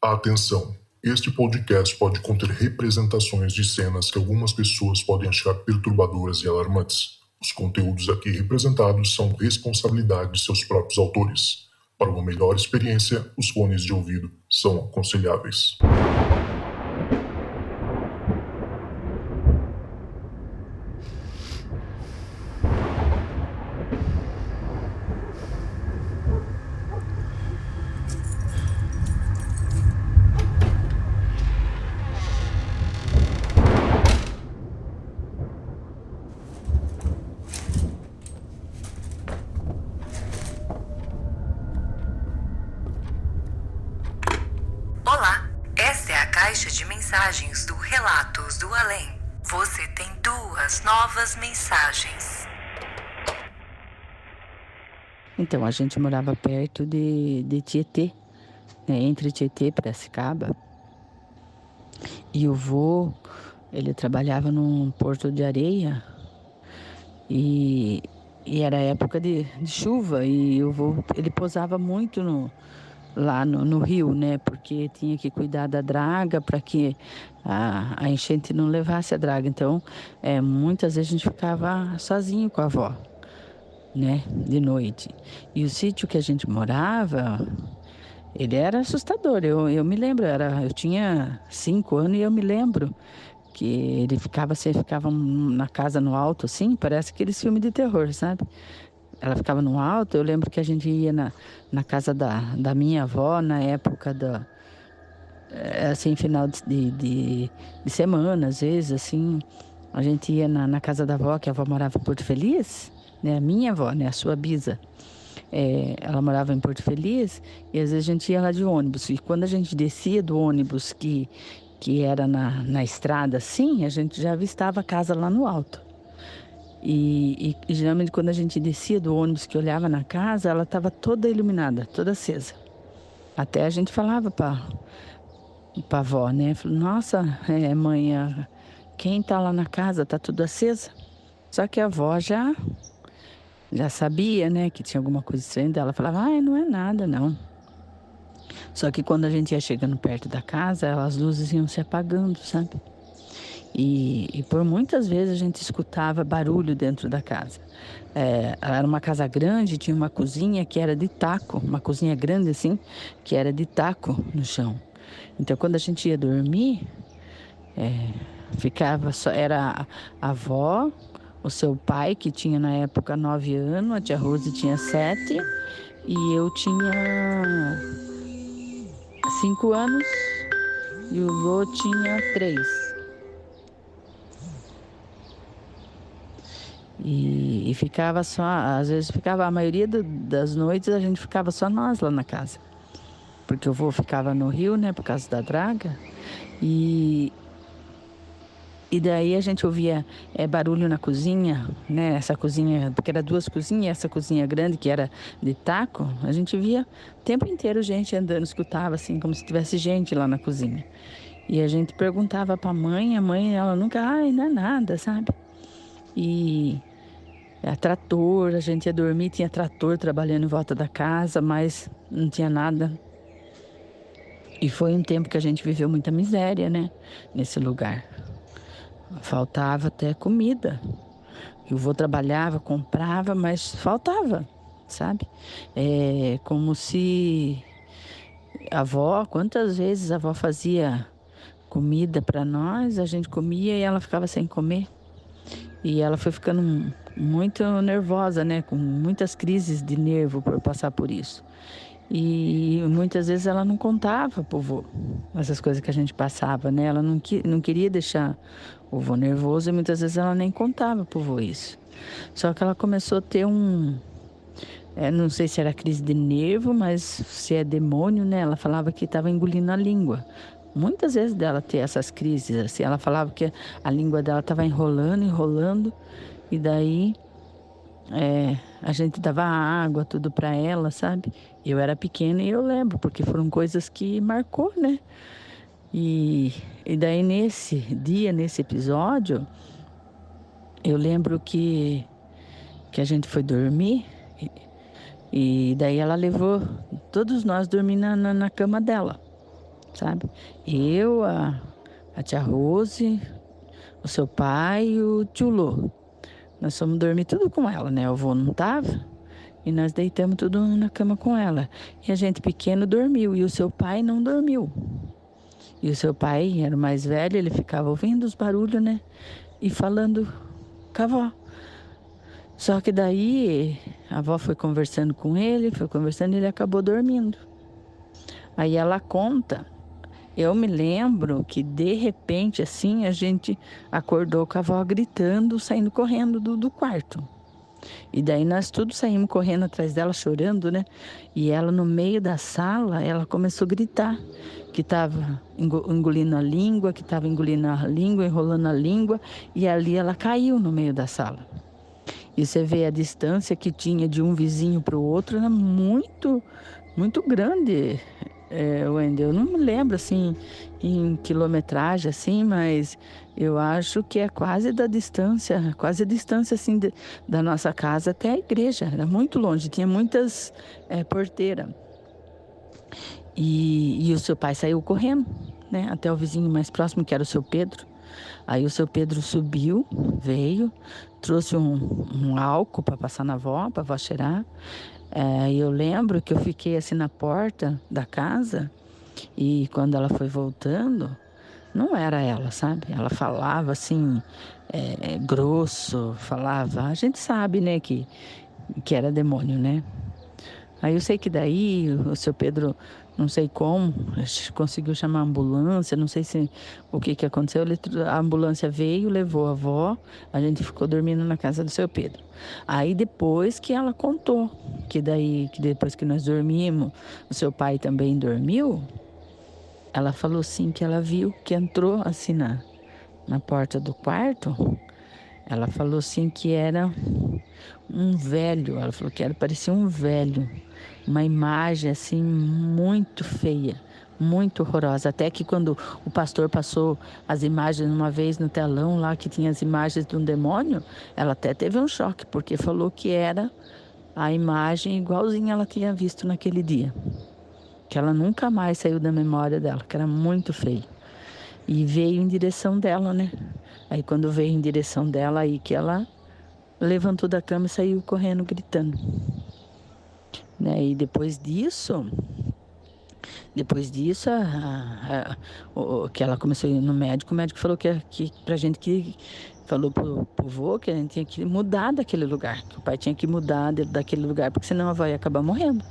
Atenção! Este podcast pode conter representações de cenas que algumas pessoas podem achar perturbadoras e alarmantes. Os conteúdos aqui representados são responsabilidade de seus próprios autores. Para uma melhor experiência, os fones de ouvido são aconselháveis. Olá, esta é a caixa de mensagens do Relatos do Além. Você tem 2 novas mensagens. Então, a gente morava perto de Tietê, né, entre Tietê e Piracicaba. E o vô, ele trabalhava num porto de areia e era época de chuva e o vô, ele posava muito lá no rio, né? Porque tinha que cuidar da draga para que a enchente não levasse a draga. Então, muitas vezes a gente ficava sozinho com a avó, né? De noite. E o sítio que a gente morava, ele era assustador. Eu me lembro, eu tinha 5 anos e eu me lembro que ele ficava na casa no alto, assim, parece aqueles filmes de terror, sabe? Ela ficava no alto. Eu lembro que a gente ia na casa da minha avó, na época assim, final de semana, às vezes, assim. A gente ia na casa da avó, que a avó morava em Porto Feliz, né? A minha avó, né? A sua bisa. Ela morava em Porto Feliz e às vezes a gente ia lá de ônibus. E quando a gente descia do ônibus, que era na estrada, assim, a gente já avistava a casa lá no alto. E geralmente quando a gente descia do ônibus, que olhava na casa, ela estava toda iluminada, toda acesa. Até a gente falava para a avó, né? Falou, nossa, mãe, quem tá lá na casa tá tudo acesa? Só que a avó já sabia, né, que tinha alguma coisa estranha dela. Falava, não é nada, não. Só que quando a gente ia chegando perto da casa, as luzes iam se apagando, sabe? E por muitas vezes a gente escutava barulho dentro da casa. Era uma casa grande, tinha uma cozinha que era de taco, uma cozinha grande assim, que era de taco no chão. Então quando a gente ia dormir, ficava só, era a avó, o seu pai, que tinha na época 9 anos, a tia Rose tinha 7, e eu tinha 5 anos, e o vô tinha 3. E ficava só, às vezes ficava, a maioria das noites a gente ficava só nós lá na casa. Porque o vô ficava no rio, né, por causa da draga. E daí a gente ouvia barulho na cozinha, né? Essa cozinha, porque era 2 cozinhas, essa cozinha grande que era de taco, a gente via o tempo inteiro gente andando, escutava assim, como se tivesse gente lá na cozinha. E a gente perguntava pra mãe, a mãe, ela nunca, não é nada, sabe? E trator, a gente ia dormir, tinha trator trabalhando em volta da casa, mas não tinha nada. E foi um tempo que a gente viveu muita miséria, né? Nesse lugar. Faltava até comida. O vô trabalhava, comprava, mas faltava, sabe? Como se a avó, quantas vezes a avó fazia comida para nós, a gente comia e ela ficava sem comer. E ela foi ficando muito nervosa, né? Com muitas crises de nervo por passar por isso. E muitas vezes ela não contava pro vô essas coisas que a gente passava, né? Ela não queria deixar o vô nervoso e muitas vezes ela nem contava pro vô isso. Só que ela começou a ter não sei se era crise de nervo, mas se é demônio, né? Ela falava que estava engolindo a língua. Muitas vezes dela ter essas crises, assim, ela falava que a língua dela estava enrolando, e daí a gente dava água, tudo para ela, sabe? Eu era pequena e eu lembro, porque foram coisas que marcou, né? E daí nesse dia, nesse episódio, eu lembro que a gente foi dormir e daí ela levou todos nós dormir na cama dela. sabe? Eu, a tia Rose, o seu pai e o tio Lô. Nós fomos dormir tudo com ela, né? O avô não tava. E nós deitamos tudo na cama com ela. E a gente pequeno dormiu. E o seu pai não dormiu. E o seu pai era o mais velho, ele ficava ouvindo os barulhos, né? E falando com a avó. Só que daí a avó foi conversando com ele, e ele acabou dormindo. Aí ela conta. Eu me lembro que de repente assim a gente acordou com a avó gritando, saindo correndo do quarto. E daí nós todos saímos correndo atrás dela, chorando, né? E ela no meio da sala, ela começou a gritar que estava engolindo a língua, enrolando a língua. E ali ela caiu no meio da sala. E você vê a distância que tinha de um vizinho para o outro, era muito, muito grande. Wendel, eu não me lembro assim em quilometragem assim, mas eu acho que é quase a distância assim da nossa casa até a igreja, era muito longe, tinha muitas porteiras. E o seu pai saiu correndo, né, até o vizinho mais próximo, que era o seu Pedro. Aí o seu Pedro subiu, veio, trouxe um álcool para passar na avó, para a avó cheirar. Eu lembro que eu fiquei assim na porta da casa e quando ela foi voltando, não era ela, sabe? Ela falava assim, grosso, falava. A gente sabe, né, que era demônio, né? Aí eu sei que daí o seu Pedro, não sei como, conseguiu chamar a ambulância, não sei o que aconteceu. A ambulância veio, levou a avó, a gente ficou dormindo na casa do seu Pedro. Aí depois que ela contou, que depois que nós dormimos, o seu pai também dormiu, ela falou assim que ela viu que entrou assim na porta do quarto. Ela falou assim que era um velho, ela falou que parecia um velho, uma imagem assim muito feia, muito horrorosa, até que quando o pastor passou as imagens uma vez no telão lá, que tinha as imagens de um demônio, ela até teve um choque, porque falou que era a imagem igualzinha ela tinha visto naquele dia, que ela nunca mais saiu da memória dela, que era muito feio. E veio em direção dela, né? Aí quando veio em direção dela, aí que ela levantou da cama e saiu correndo, gritando. Né? E depois disso, que ela começou a ir no médico, o médico falou que pra gente falou pro vô que a gente tinha que mudar daquele lugar, que o pai tinha que mudar daquele lugar, porque senão a avó ia acabar morrendo.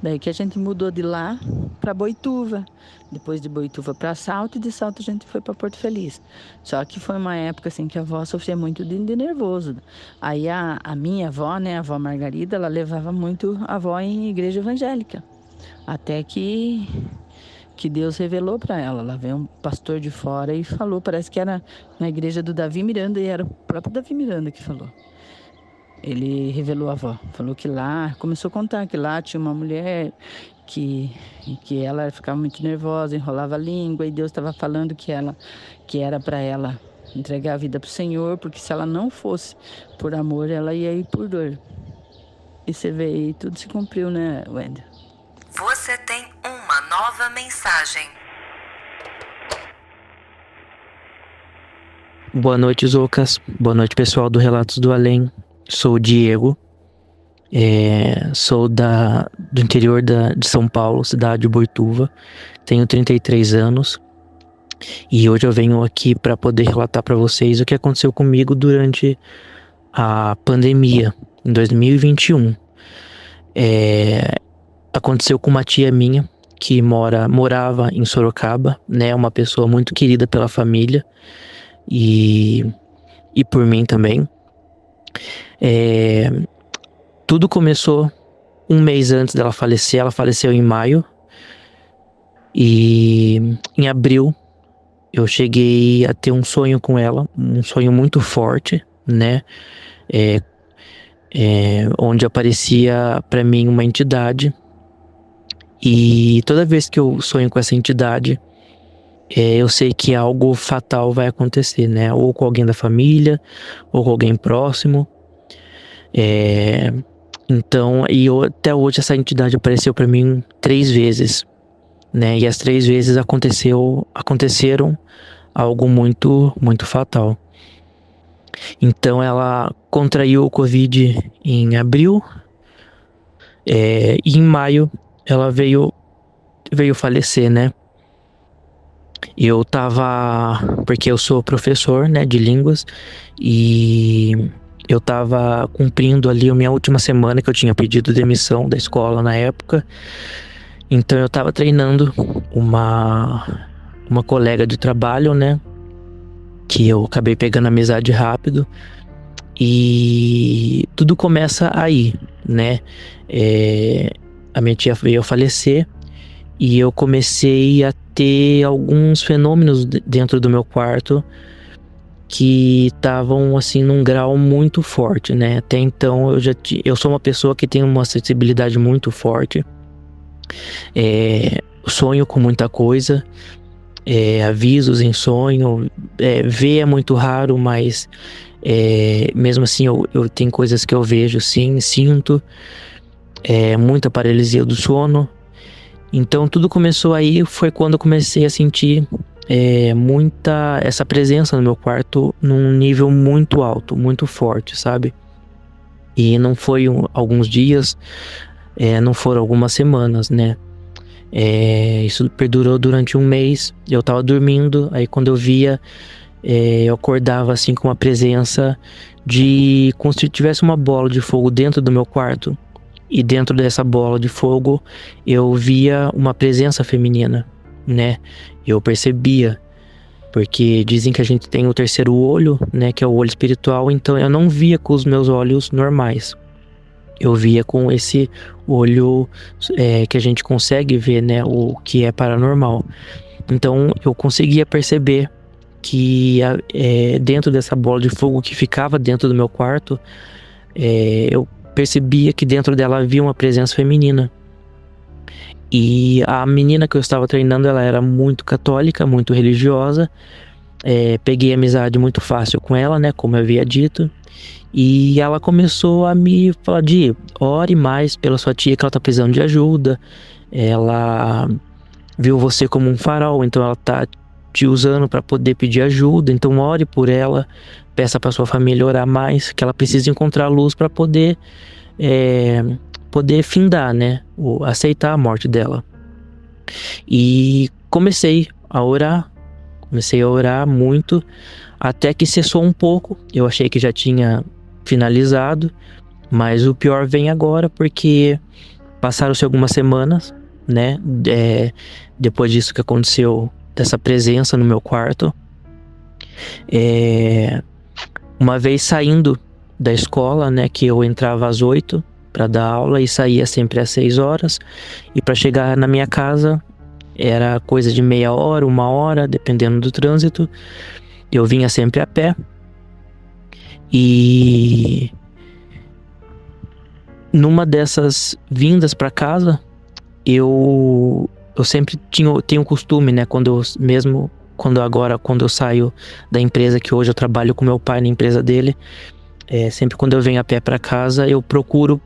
Daí que a gente mudou de lá para Boituva, depois de Boituva para Salto, e de Salto a gente foi para Porto Feliz. Só que foi uma época assim que a avó sofria muito de nervoso. Aí a minha avó, né, a avó Margarida, ela levava muito a avó em igreja evangélica, até que Deus revelou para ela. Lá veio um pastor de fora e falou, parece que era na igreja do Davi Miranda, e era o próprio Davi Miranda que falou. Ele revelou a avó, falou que lá, começou a contar que lá tinha uma mulher que ela ficava muito nervosa, enrolava a língua, e Deus estava falando que era para ela entregar a vida para o Senhor, porque se ela não fosse por amor, ela ia ir por dor. E você vê aí, tudo se cumpriu, né, Wendel? Você tem uma nova mensagem. Boa noite, Zocas. Boa noite, pessoal do Relatos do Além. Sou o Diego. Sou do interior de São Paulo, cidade de Boituva. Tenho 33 anos. E hoje eu venho aqui para poder relatar para vocês o que aconteceu comigo durante a pandemia, em 2021. Aconteceu com uma tia minha que morava em Sorocaba, né? Uma pessoa muito querida pela família e por mim também. Tudo começou um mês antes dela falecer. Ela faleceu em maio. E em abril eu cheguei a ter um sonho com ela, um sonho muito forte, né? Onde aparecia para mim uma entidade. E toda vez que eu sonho com essa entidade, eu sei que algo fatal vai acontecer, né? Ou com alguém da família, ou com alguém próximo. Então, até hoje essa entidade apareceu para mim 3 vezes, né? E as 3 vezes aconteceram algo muito, muito fatal. Então ela contraiu o Covid em abril, e em maio ela veio falecer, né? Porque eu sou professor, né, de línguas, e eu tava cumprindo ali a minha última semana, que eu tinha pedido demissão da escola na época. Então eu tava treinando uma colega de trabalho, né, que eu acabei pegando amizade rápido, e tudo começa aí, né? A minha tia veio a falecer e eu comecei a ter alguns fenômenos dentro do meu quarto que estavam assim num grau muito forte, né? Até então eu sou uma pessoa que tem uma sensibilidade muito forte, sonho com muita coisa, avisos em sonho, ver é muito raro, mas mesmo assim eu tenho coisas que eu vejo, sim, sinto, muita paralisia do sono. Então tudo começou aí, foi quando eu comecei a sentir muita essa presença no meu quarto num nível muito alto, muito forte, sabe? E não foi alguns dias, não foram algumas semanas, né? Isso perdurou durante um mês. Eu tava dormindo, aí quando eu via, eu acordava assim com uma presença como se tivesse uma bola de fogo dentro do meu quarto. E dentro dessa bola de fogo eu via uma presença feminina, né? Eu percebia, porque dizem que a gente tem o terceiro olho, né? Que é o olho espiritual. Então eu não via com os meus olhos normais. Eu via com esse olho que a gente consegue ver, né? O que é paranormal. Então eu conseguia perceber que dentro dessa bola de fogo que ficava dentro do meu quarto, eu percebia que dentro dela havia uma presença feminina. E a menina que eu estava treinando, ela era muito católica, muito religiosa. Peguei amizade muito fácil com ela, né? Como eu havia dito. E ela começou a me falar ore mais pela sua tia, que ela tá precisando de ajuda. Ela viu você como um farol, então ela tá te usando para poder pedir ajuda. Então ore por ela, peça para sua família orar mais, que ela precisa encontrar luz para poder findar, né? Aceitar a morte dela. E comecei a orar muito, até que cessou um pouco. Eu achei que já tinha finalizado, mas o pior vem agora, porque passaram-se algumas semanas, né? Depois disso que aconteceu, dessa presença no meu quarto. Uma vez saindo da escola, né? Que eu entrava às 8 para dar aula e saía sempre às 6 horas. E para chegar na minha casa era coisa de meia hora, 1 hora, dependendo do trânsito. Eu vinha sempre a pé. E numa dessas vindas para casa, eu sempre tenho o costume, né? Quando eu saio da empresa, que hoje eu trabalho com meu pai na empresa dele, sempre quando eu venho a pé para casa, eu procuro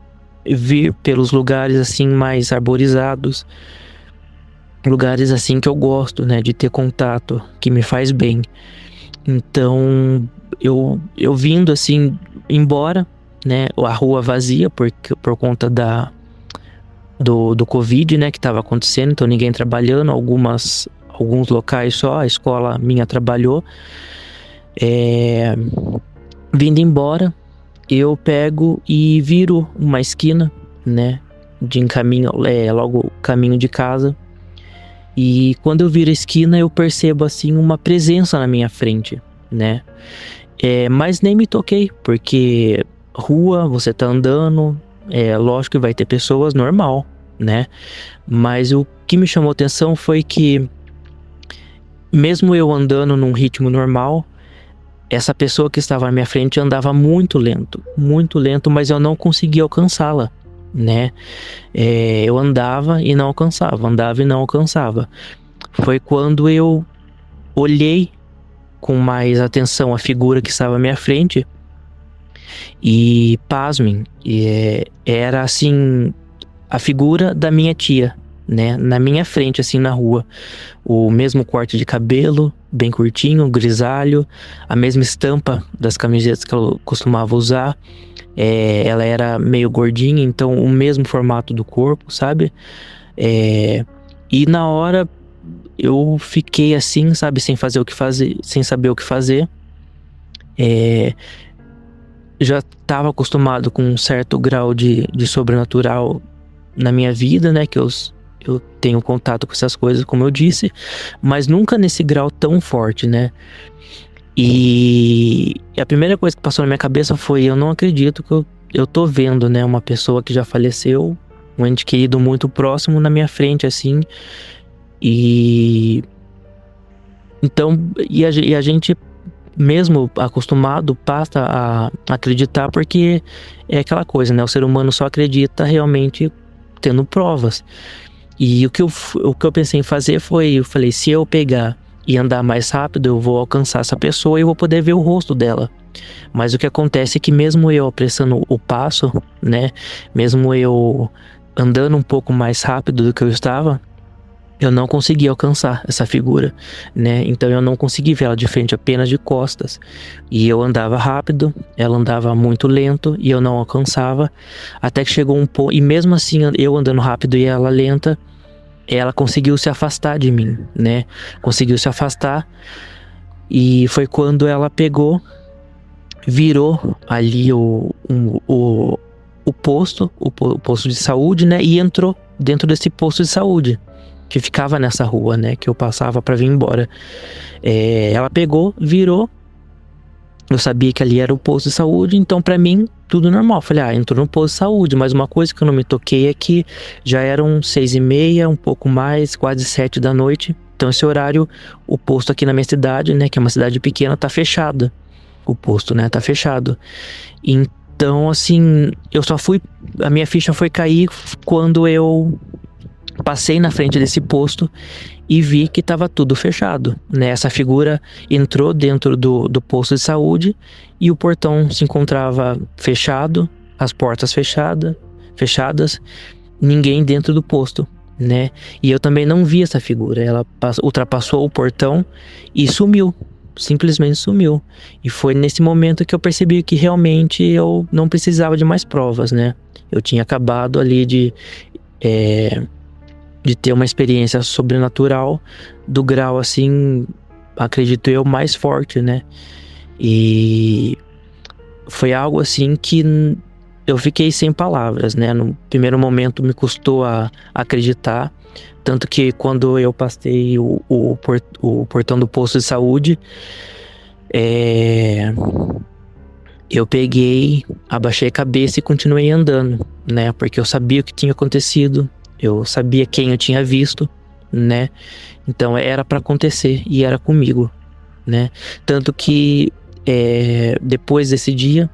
vir pelos lugares assim mais arborizados, lugares assim que eu gosto, né? De ter contato, que me faz bem. Então eu vindo assim embora, né? A rua vazia por conta do Covid, né? Que estava acontecendo, então ninguém trabalhando, alguns locais só, a escola minha trabalhou. Vindo embora, eu pego e viro uma esquina, né? De encaminho, logo caminho de casa. E quando eu viro a esquina, eu percebo assim uma presença na minha frente, né? Mas nem me toquei, porque rua, você tá andando, lógico que vai ter pessoas, normal, né? Mas o que me chamou atenção foi que, mesmo eu andando num ritmo normal, essa pessoa que estava na minha frente andava muito lento, mas eu não conseguia alcançá-la, né? Eu andava e não alcançava. Foi quando eu olhei com mais atenção a figura que estava à minha frente e, pasmem, era assim, a figura da minha tia, né? Na minha frente, assim, na rua. O mesmo corte de cabelo, bem curtinho, grisalho, a mesma estampa das camisetas que ela costumava usar. Ela era meio gordinha, então o mesmo formato do corpo, sabe? E na hora eu fiquei assim, sabe? Sem saber o que fazer. Já estava acostumado com um certo grau de sobrenatural na minha vida, né? Que eu tenho contato com essas coisas, como eu disse, mas nunca nesse grau tão forte, né? E a primeira coisa que passou na minha cabeça foi: eu não acredito que eu tô vendo, né, uma pessoa que já faleceu, um ente querido muito próximo na minha frente, assim. Então, a gente, mesmo acostumado, passa a acreditar, porque é aquela coisa, né? O ser humano só acredita realmente tendo provas. E o que eu pensei em fazer foi, eu falei: se eu pegar e andar mais rápido, eu vou alcançar essa pessoa e eu vou poder ver o rosto dela. Mas o que acontece é que mesmo eu apressando o passo, né, mesmo eu andando um pouco mais rápido do que eu estava, eu não consegui alcançar essa figura, né? Então eu não consegui ver ela de frente, apenas de costas. E eu andava rápido, ela andava muito lento e eu não alcançava. Até que chegou um ponto, e mesmo assim eu andando rápido e ela lenta, ela conseguiu se afastar de mim, né? Conseguiu se afastar. E foi quando ela pegou, virou ali o posto de saúde, né? E entrou dentro desse posto de saúde que ficava nessa rua, né, que eu passava para vir embora. Ela pegou, virou. Eu sabia que ali era o posto de saúde, então para mim tudo normal. Falei: entrou no posto de saúde. Mas uma coisa que eu não me toquei é que já eram 6:30, um pouco mais, quase 7 da noite. Então esse horário, o posto aqui na minha cidade, né, que é uma cidade pequena, tá fechado. O posto, né, tá fechado. Então, assim, a minha ficha foi cair quando eu passei na frente desse posto e vi que estava tudo fechado, né? Essa figura entrou dentro do posto de saúde e o portão se encontrava fechado, as portas fechadas, ninguém dentro do posto, né? E eu também não vi essa figura. Ela ultrapassou o portão e sumiu, simplesmente sumiu. E foi nesse momento que eu percebi que realmente eu não precisava de mais provas, né? Eu tinha acabado ali de ter uma experiência sobrenatural do grau, assim, acredito eu, mais forte, né? E foi algo assim que eu fiquei sem palavras, né? No primeiro momento me custou a acreditar, tanto que quando eu passei o portão do posto de saúde, eu peguei, abaixei a cabeça e continuei andando, né? Porque eu sabia o que tinha acontecido. Eu sabia quem eu tinha visto, né? Então era para acontecer e era comigo, né? Tanto que depois desse dia,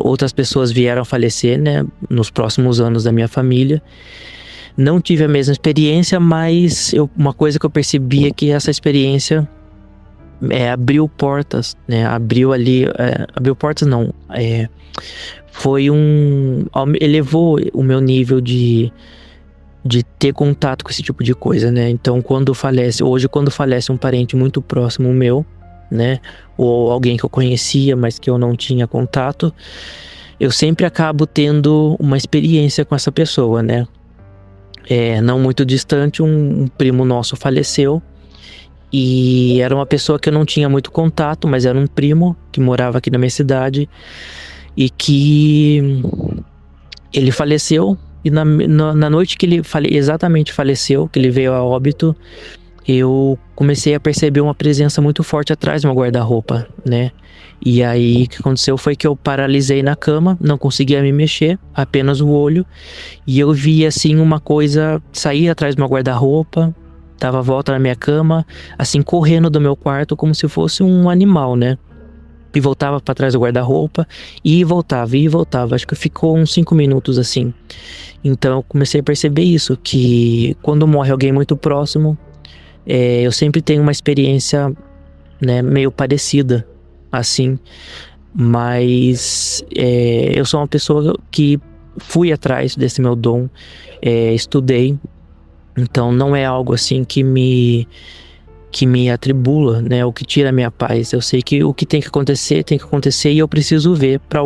outras pessoas vieram a falecer, né? Nos próximos anos da minha família. Não tive a mesma experiência, mas uma coisa que eu percebi é que essa experiência abriu portas, né? Abriu portas não. Elevou o meu nível de ter contato com esse tipo de coisa, né? Então, quando falece um parente muito próximo meu, né? Ou alguém que eu conhecia, mas que eu não tinha contato, eu sempre acabo tendo uma experiência com essa pessoa, né? Não muito distante, um primo nosso faleceu. E era uma pessoa que eu não tinha muito contato, mas era um primo que morava aqui na minha cidade. E que ele faleceu, e na noite que ele exatamente faleceu, que ele veio a óbito, eu comecei a perceber uma presença muito forte atrás do meu guarda-roupa, né? E aí o que aconteceu foi que eu paralisei na cama, não conseguia me mexer, apenas o olho, e eu vi assim uma coisa sair atrás do meu guarda-roupa, dava a volta na minha cama, assim, correndo do meu quarto como se fosse um animal, né? E voltava para trás do guarda-roupa e voltava. Acho que ficou uns 5 minutos assim. Então eu comecei a perceber isso, que quando morre alguém muito próximo, eu sempre tenho uma experiência, né, meio parecida assim. Mas eu sou uma pessoa que fui atrás desse meu dom, estudei, então não é algo assim que me atribula, né, o que tira a minha paz. Eu sei que o que tem que acontecer e eu preciso ver para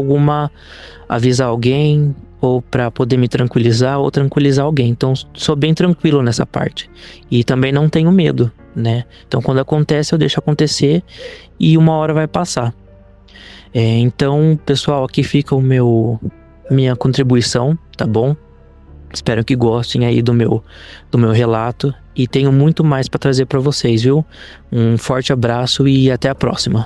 avisar alguém, ou para poder me tranquilizar ou tranquilizar alguém. Então sou bem tranquilo nessa parte e também não tenho medo, né? Então quando acontece eu deixo acontecer e uma hora vai passar. Então, pessoal, aqui fica minha contribuição, tá bom? Espero que gostem aí do meu relato e tenho muito mais para trazer para vocês, viu? Um forte abraço e até a próxima.